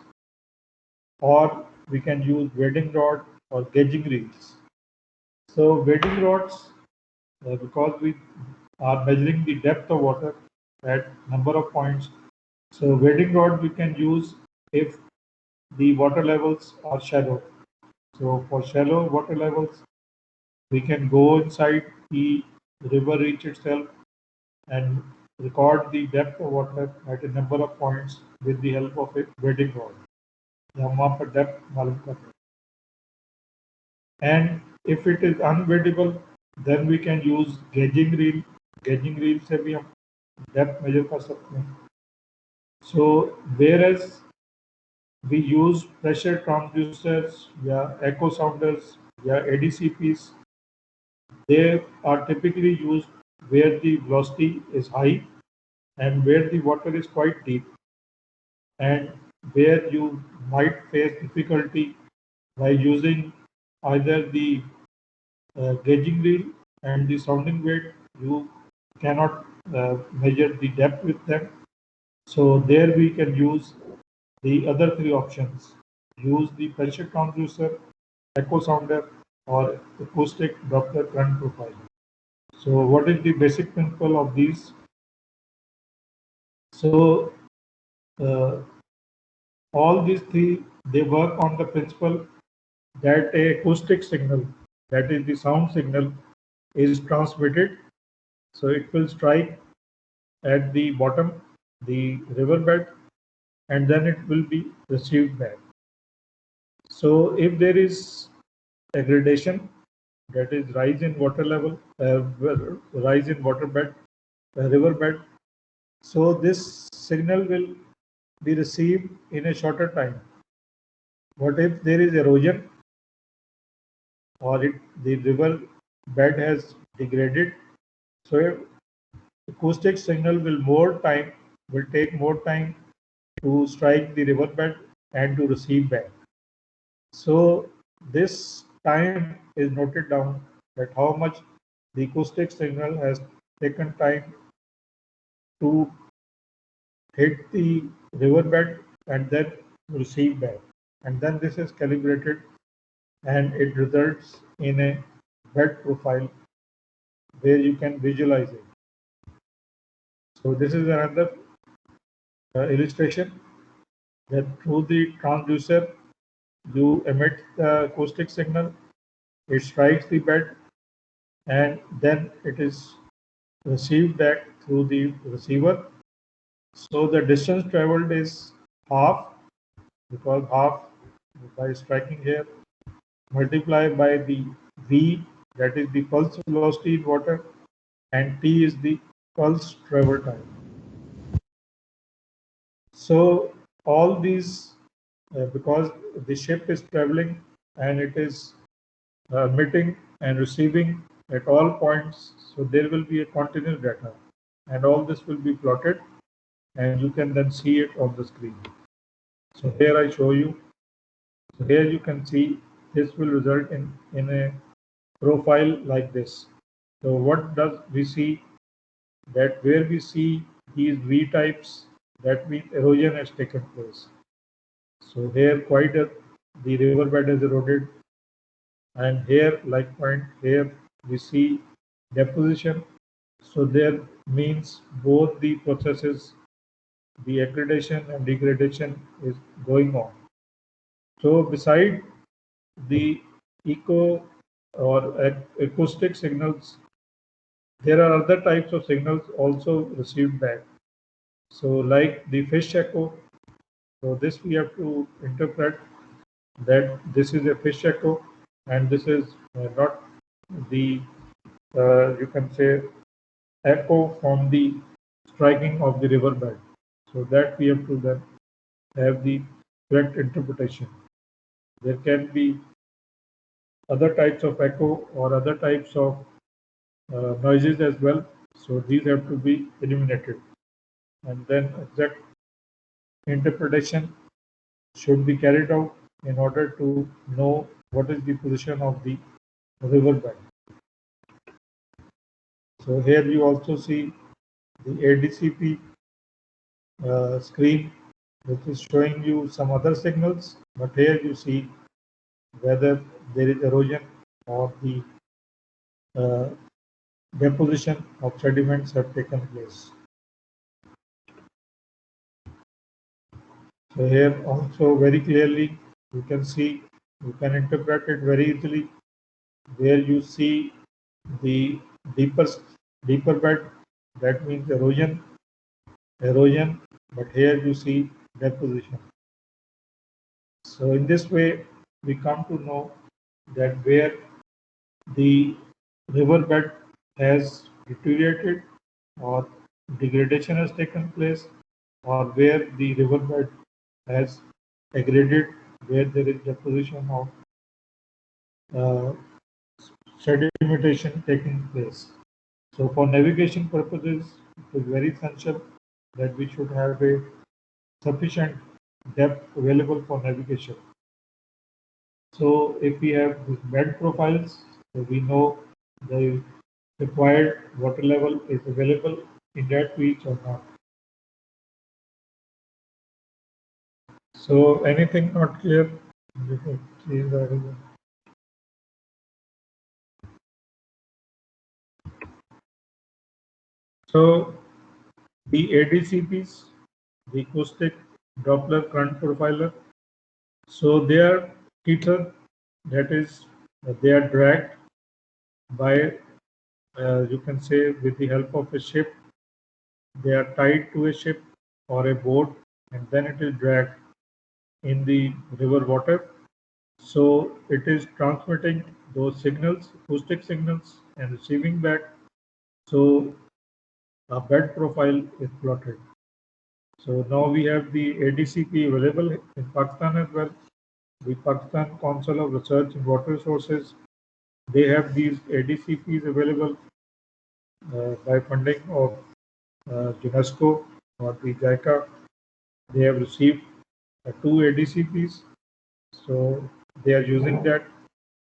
Speaker 1: or we can use wading rod or gauging reels. So wading rods, because we are measuring the depth of water at number of points. So wading rod we can use if the water levels are shallow. So for shallow water levels, we can go inside the river reach itself and record the depth of water at a number of points with the help of a wading rod. हम वहाँ पर depth मालूम कर रहे हैं. And if it is unwadable, then we can use gauging reel. Gauging reel से भी हम depth measure कर सकते हैं. So whereas we use pressure transducers या echo sounders या ADCPs, they are typically used where the velocity is high and where the water is quite deep, and where you might face difficulty by using either the gauging reel and the sounding weight. You cannot measure the depth with them. So there we can use the other three options. Use the pressure transducer, echo sounder, or acoustic Doppler current profile. So what is the basic principle of these? So all these three, they work on the principle that a acoustic signal, that is the sound signal, is transmitted. So it will strike at the bottom, the riverbed, and then it will be received back. So if there is aggradation, that is rise in water level, rise in waterbed, riverbed, so this signal will be received in a shorter time. What if there is erosion or the river bed has degraded? So acoustic signal will take more time to strike the riverbed and to receive back. So this time is noted down, that how much the acoustic signal has taken time to hit the riverbed and then receive back. And then this is calibrated and it results in a bed profile where you can visualize it. So this is another illustration that through the transducer you emit the acoustic signal, it strikes the bed, and then it is received back through the receiver. So the distance traveled is half, because half by striking here multiplied by the v, that is the pulse velocity in water, and t is the pulse travel time. So all these, because the ship is traveling and it is emitting and receiving at all points, so there will be a continuous data, and all this will be plotted, and you can then see it on the screen. So here I show you. So here you can see this will result in a profile like this. So what does we see? That where we see these V types, that means erosion has taken place. So here the riverbed is eroded, and here like point here we see deposition. So there means both the processes, the accretion and degradation is going on. So beside the eco or acoustic signals, there are other types of signals also received back. So like the fish echo, so this we have to interpret that this is a fish echo and this is not the you can say echo from the striking of the riverbed. So that we have to then have the correct interpretation. There can be other types of echo or other types of noises as well. So these have to be eliminated, and then exact interpretation should be carried out in order to know what is the position of the riverbed. So here you also see the ADCP screen, which is showing you some other signals, but here you see whether there is erosion or the uh, deposition of sediments have taken place. So here also very clearly you can see, you can interpret it very easily, where you see the deeper deeper bed, that means erosion, but here you see deposition. So in this way we come to know that where the riverbed has deteriorated or degradation has taken place, or where the riverbed has degraded, where there is deposition of uh, sedimentation taking place. So for navigation purposes, it is very essential that we should have a sufficient depth available for navigation. So if we have these bed profiles, so we know the required water level is available in that reach or not. So anything not clear? Please, so the ADCPs, the acoustic Doppler current profiler, so they are tethered, that is, they are dragged by, you can say, with the help of a ship. They are tied to a ship or a boat, and then it is dragged in the river water. So it is transmitting those signals, acoustic signals, and receiving back. So a bed profile is plotted. So now we have the ADCP available in Pakistan as well. The Pakistan Council of Research in Water Resources, they have these ADCPs available by funding of UNESCO or the JICA. They have received 2 ADCPs, so they are using that.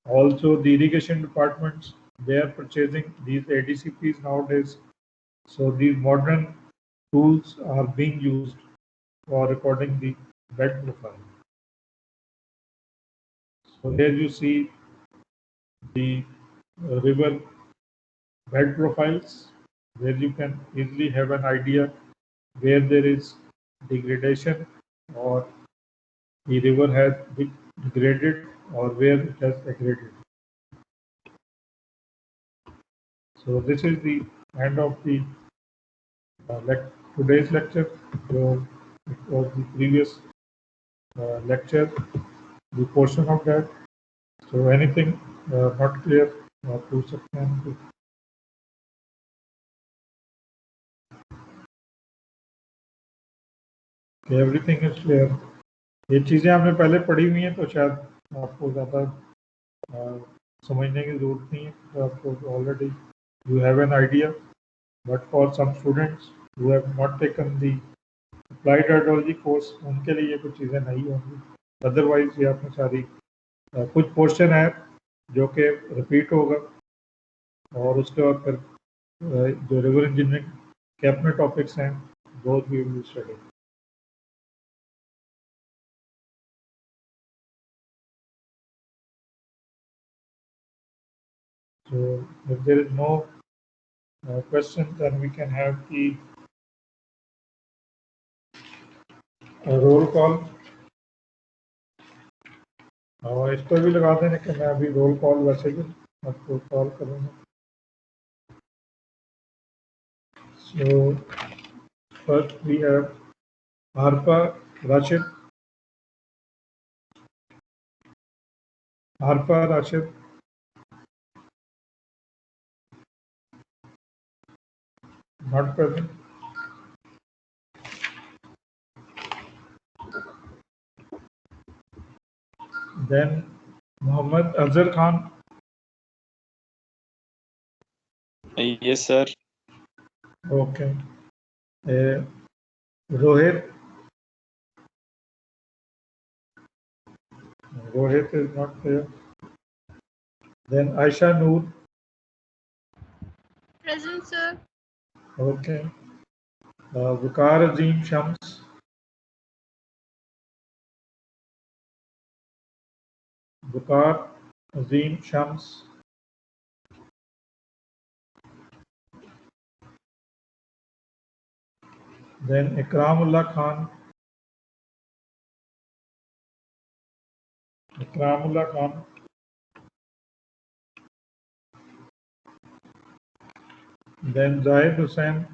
Speaker 1: Also, the irrigation departments, they are purchasing these ADCPs nowadays. So these modern tools are being used for recording the bed profile. So here you see the river bed profiles, where you can easily have an idea where there is degradation or the river has degraded or where it has degraded. So this is the end of the today's lecture. So it was the previous lecture, the portion of that. So anything not clear, पूछ सकते हैं. Okay, everything is clear. ये चीज़ें हमने पहले पढ़ी हुई हैं तो शायद आपको ज़्यादा समझने की ज़रूरत नहीं है. तो आपको already you have an idea, but for some students who have not taken the applied hydrology course, उनके लिए ये कुछ चीज़ें नहीं होंगी. अदरवाइज ये आपने सारी कुछ पोर्शन है जो कि रिपीट होगा और उसके बाद फिर जो रिवर इंजीनियरिंग के अपने टॉपिक्स हैं वो भी will study. So if there is no question, then we can have the roll call. और इस पर भी लगा देने कि मैं अभी रोल कॉल वैसे भी आपको कॉल करूँगा. So first we have Harpa Rashid. Harpa Rashid. Not present. Then Mohammad Azhar Khan.
Speaker 2: Yes, sir.
Speaker 1: Okay. Rohit. Rohit is not there. Then Aisha Noor.
Speaker 3: Present, sir.
Speaker 1: Okay. Waqar Azim Shams. Waqar Azim Shams. Then Ikramullah Khan. Ikramullah Khan. Then Zahid Hussain.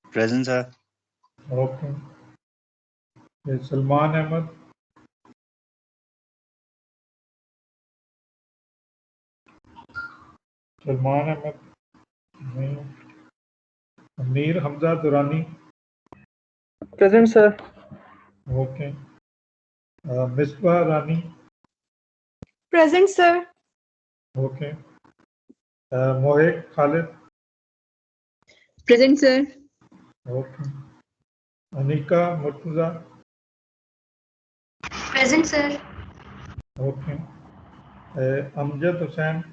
Speaker 4: Present, sir.
Speaker 1: Okay. Then Salman Ahmed. Salman Ahmed. नहीं. Amir Hamza Durrani.
Speaker 2: Present, sir.
Speaker 1: Okay. Misbah Rani.
Speaker 5: Present, sir.
Speaker 1: Okay. Mohit Khalid.
Speaker 5: Present, sir.
Speaker 1: Okay. Anika Murtaza.
Speaker 3: Present, sir.
Speaker 1: Okay. Amjad Hussain.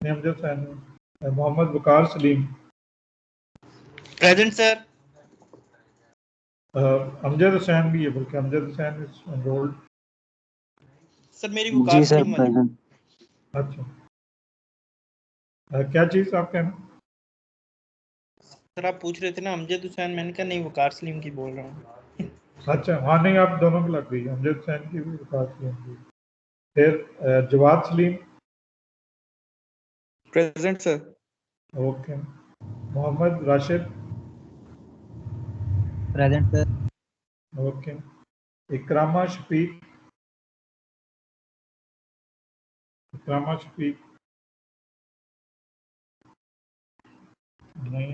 Speaker 1: नहीं, Amjad Hussain. Mohammad Waqar Salim.
Speaker 4: Present, sir.
Speaker 1: Amjad Hussain भी है बल्कि Amjad Hussain is enrolled.
Speaker 4: Sir मेरी
Speaker 2: जी
Speaker 4: वकार
Speaker 2: sir,
Speaker 4: Salim वाली।
Speaker 2: present.
Speaker 1: अच्छा. क्या चीज़ आप कहना?
Speaker 4: सर आप पूछ रहे थे ना अमजद हुसैन, मैंने कहा नहीं वकार सलीम की बोल रहा हूँ।
Speaker 1: अच्छा, हाँ नहीं, आप दोनों को लग गई. अमजद हुसैन की भी वकार सलीम की. फिर Jawad Saleem.
Speaker 2: Present, sir.
Speaker 1: Okay. Mohammad Rashid.
Speaker 6: Present, sir.
Speaker 1: Okay. Ikrama Shafiq. Ikrama Shafiq नहीं.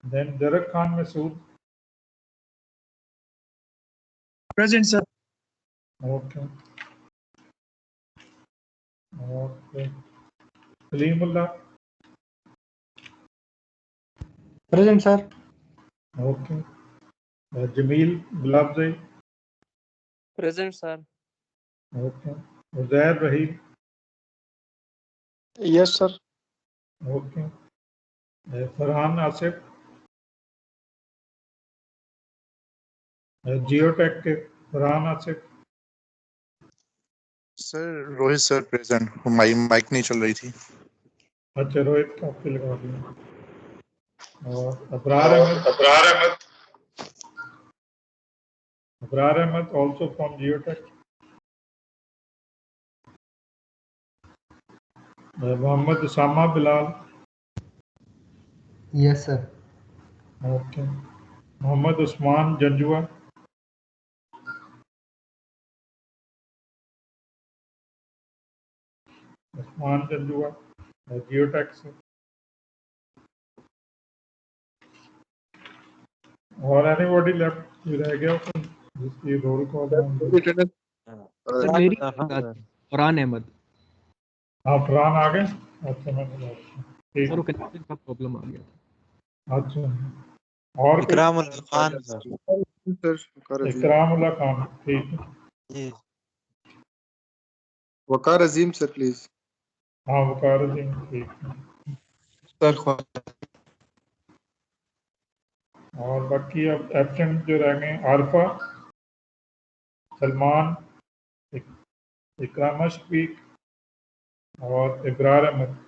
Speaker 1: देन दरक Khan Masood.
Speaker 2: Present, sir.
Speaker 1: Okay. Okay. Salimullah.
Speaker 2: Present, sir.
Speaker 1: Okay. Jameel Gulabzai.
Speaker 2: Present, sir.
Speaker 1: Okay. Uzair Rahim.
Speaker 2: Yes, sir.
Speaker 1: Okay. Farhan Asif. Geotech के Farhan Asif.
Speaker 7: Sir Rohit sir present. Mic नहीं चल रही थी.
Speaker 1: अच्छा, रोहित का आपके लगा दिया. और Abrar Ahmed also from Geotech. Mohammad Usama Bilal.
Speaker 6: Yes, sir.
Speaker 1: Okay. Mohammad Usman Janjua. Usman Janjua Geotech से. और एनीबॉडी लेफ्ट रह गया तो जिसकी रोल कॉल.
Speaker 6: मेरी फरहान अहमद.
Speaker 1: हाँ, फरहान आ गए. अच्छा, मैंने ठीक.
Speaker 6: सर, कनेक्शन का प्रॉब्लम आ गया था.
Speaker 1: अच्छा. और कोई?
Speaker 8: इकरामुल्लाह खान सर।
Speaker 9: सर
Speaker 1: इकरामुल्लाह खान, ठीक है।
Speaker 8: जी
Speaker 9: वकार अजीम सर प्लीज।
Speaker 1: हाँ वकार अजीम, ठीक है।
Speaker 9: सर
Speaker 1: और बाकी अब एब्सेंट जो रह गए, आरफा, सलमान, इकरामा शफीक और Ibrar Ahmad.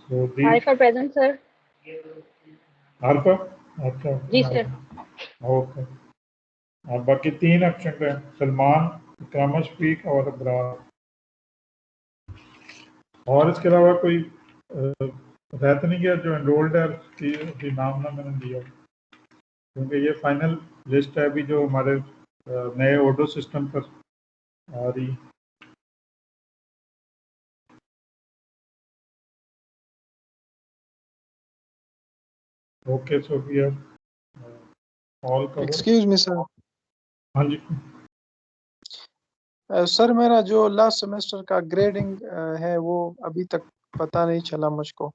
Speaker 1: So these
Speaker 5: Alpha present, sir.
Speaker 1: Arfa, अच्छा
Speaker 5: जी सर।
Speaker 1: ओके। अब बाकी 3 एब्सेंट हैं, सलमान, इकरामा शफीक और इब्रार। और इसके अलावा कोई रह तो नहीं गया जो एनरोल्ड है, उसकी अभी नाम ना मैंने दिया, क्योंकि ये फाइनल लिस्ट है अभी जो हमारे नए ओडो सिस्टम पर आ रही। Okay, so we have all cover.
Speaker 2: Excuse me sir.
Speaker 1: हाँ जी,
Speaker 2: सर मेरा जो लास्ट सेमेस्टर का ग्रेडिंग है वो अभी तक पता नहीं चला मुझको।